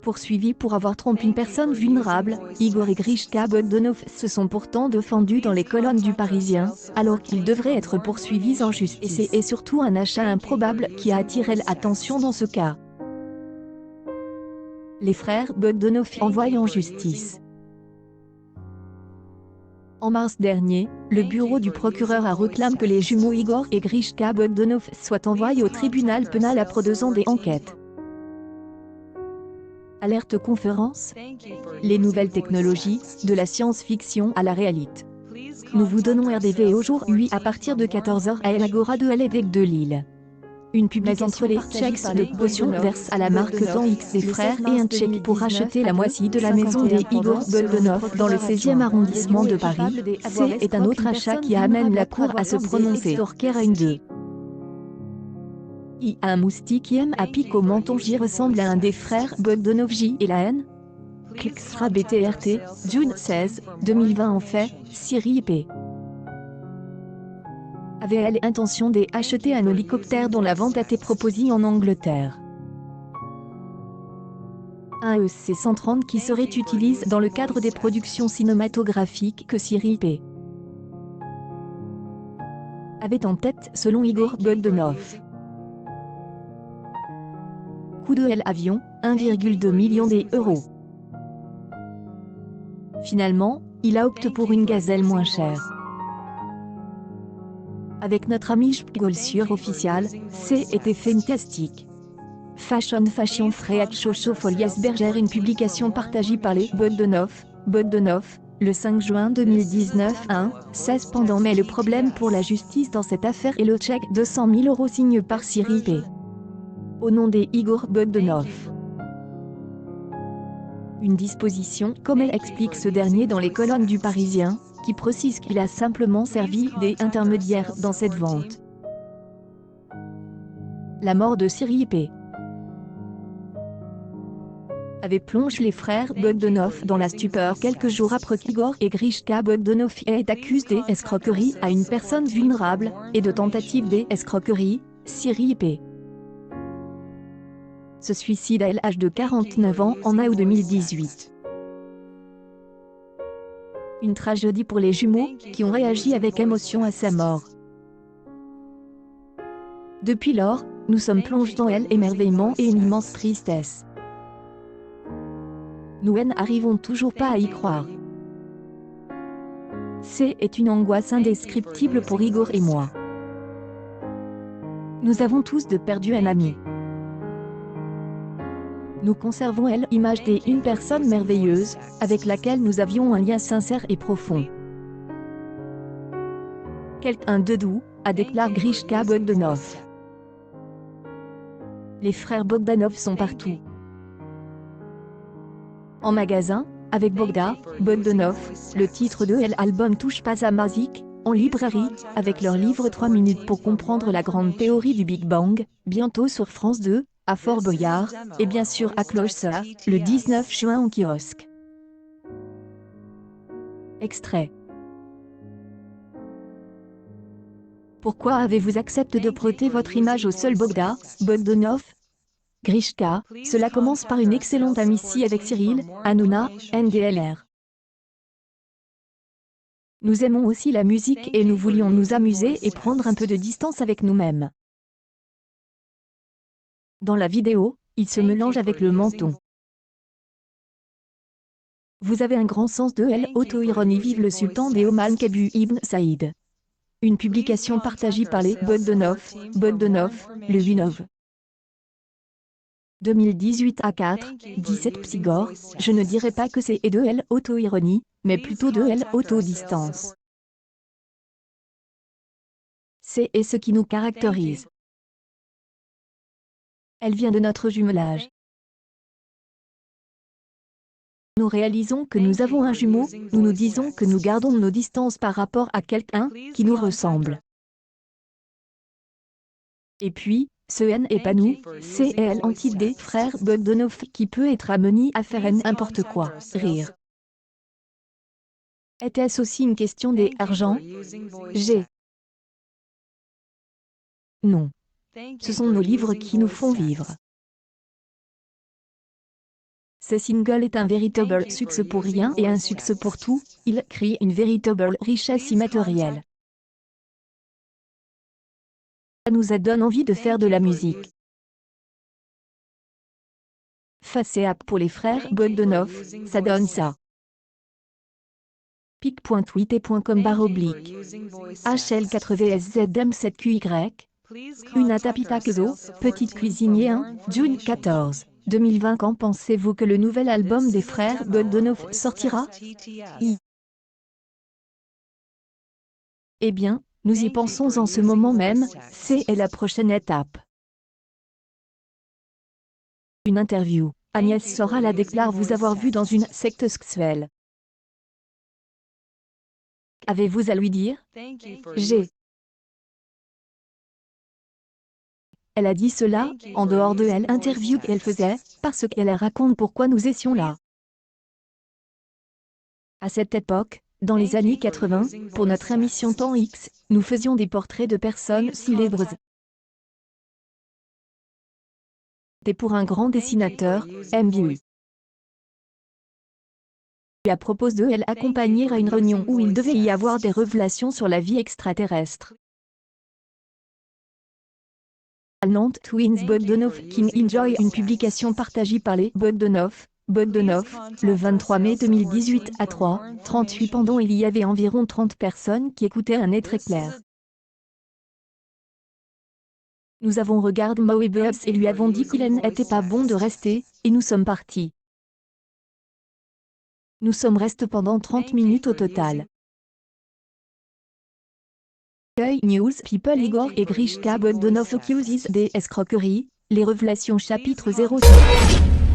Poursuivis pour avoir trompé une personne vulnérable, Igor et Grishka Bogdanov se sont pourtant défendus dans les colonnes du Parisien, alors qu'ils devraient être poursuivis en justice. Et c'est surtout un achat improbable qui a attiré l'attention dans ce cas. Les frères Bogdanov envoient en justice. En mars dernier, le bureau du procureur a réclamé que les jumeaux Igor et Grishka Bogdanov soient envoyés au tribunal pénal après 2 ans d'enquête. Alerte conférence. Les nouvelles technologies, de la science-fiction à la réalité. Nous vous donnons RDV aujourd'hui à partir de 14 h à l'Agora de l'évêque de Lille. Une publication entre les checks de caution verse à la marque dans X des frères et un chèque pour acheter la moitié de la maison des Igor Bogdanov dans le 16e arrondissement de Paris. C est un autre achat qui amène la cour à se prononcer. I a un moustique qui aime à pique au menton J ressemble à un des frères Bogdanov J et la haine. Clixra BTRT, June 16, 2020 en fait, Syrie IP. Avait-elle intention d'acheter un hélicoptère dont la vente a été proposée en Angleterre? Un EC-130 qui serait utilisé dans le cadre des productions cinématographiques que Syrie IP avait en tête selon Igor Bogdanov. Coût de l'avion, 1,2 million d'euros. Finalement, il a opté pour une gazelle moins chère. Avec notre ami Spgolsur officiel, C était fantastique. Fashion Fréat Chocho Foliasberger, une publication partagée par les Bogdanov, le 5 juin 2019 16 pendant mais le problème pour la justice dans cette affaire est le chèque de 100 000 € signé par Syrie P. Au nom des Igor Bogdanov. Une disposition, comme elle explique ce dernier dans les colonnes du Parisien, qui précise qu'il a simplement servi d'intermédiaire dans cette vente. La mort de Syrie P. avait plongé les frères Bogdanov dans la stupeur quelques jours après qu'Igor et Grishka Bogdanov aient accusé d'escroquerie à une personne vulnérable, et de tentative d'escroquerie, Syrie P. se suicide à l'âge de 49 ans en août 2018. Une tragédie pour les jumeaux, qui ont réagi avec émotion à sa mort. Depuis lors, nous sommes plongés dans l'émerveillement et une immense tristesse. Nous n'arrivons toujours pas à y croire. C'est une angoisse indescriptible pour Igor et moi. Nous avons tous perdu un ami. Nous conservons l'image d'une personne merveilleuse, avec laquelle nous avions un lien sincère et profond. Quelqu'un de doux, a déclaré Grishka Bogdanov. Les frères Bogdanov sont partout. En magasin, avec Bogdanov, le titre de l'album Touche pas à musique, en librairie, avec leur livre 3 minutes pour comprendre la grande théorie du Big Bang, bientôt sur France 2, à Fort Boyard, et bien sûr à Clochard, le 19 juin en kiosque. Extrait. Pourquoi avez-vous accepté de prêter votre image au seul Bogdanov? Grishka, cela commence par une excellente amitié avec Cyril, Hanouna, NDLR. Nous aimons aussi la musique et nous voulions nous amuser et prendre un peu de distance avec nous-mêmes. Dans la vidéo, il se mélange avec le menton. Vous avez un grand sens de l'auto-ironie. Vive le sultan des Oman Kabu Ibn Saïd. Une publication partagée par les Bogdanov, le 8 novembre 2018 à 4, 17 Psygor, je ne dirais pas que c'est de l'auto-ironie, mais plutôt de l'auto-distance. C'est ce qui nous caractérise. Elle vient de notre jumelage. Nous réalisons que nous avons un jumeau, nous nous disons que nous gardons nos distances par rapport à quelqu'un qui nous ressemble. Et puis, ce N n'est pas nous, c'est elle anti des frères Bogdanov qui peut être amené à faire n'importe quoi, rire. Était-ce aussi une question d'argent? J'ai. Non. Ce sont nos livres qui nous font vivre. Ce single est un véritable succès pour rien et un succès pour tout, il crée une véritable richesse immatérielle. Ça nous a donné envie de faire de la musique. Face et app pour les frères Bogdanov, ça donne ça. pic.tweet.com/. HL4VSZM7QY. Une Tapitakezo, petite cuisinier 1, June 14, 2020. Quand pensez-vous que le nouvel album des frères Bogdanov sortira? Eh bien, nous y pensons en ce moment même, c'est la prochaine étape. Une interview. Agnès Soral déclare vous avoir vu dans une secte sexuelle. Avez-vous à lui dire? J'ai. Elle a dit cela, en dehors de l'interview qu'elle faisait, parce qu'elle raconte pourquoi nous étions là. À cette époque, dans les années 80, pour notre émission Temps X, nous faisions des portraits de personnes célèbres. Et pour un grand dessinateur, MBU. À propos de elle accompagner à une réunion où il devait y avoir des révélations sur la vie extraterrestre. Nantes Twins Bogdanov King Enjoy, une publication partagée par les Bogdanov, le 23 mai 2018 à 3:38 pendant il y avait environ 30 personnes qui écoutaient un être éclair. Nous avons regardé Moebius et lui avons dit qu'il n'était pas bon de rester, et nous sommes partis. Nous sommes restés pendant 30 minutes au total. News People Igor et Grishka Bogdanov accuses des escroqueries, les révélations chapitre 06.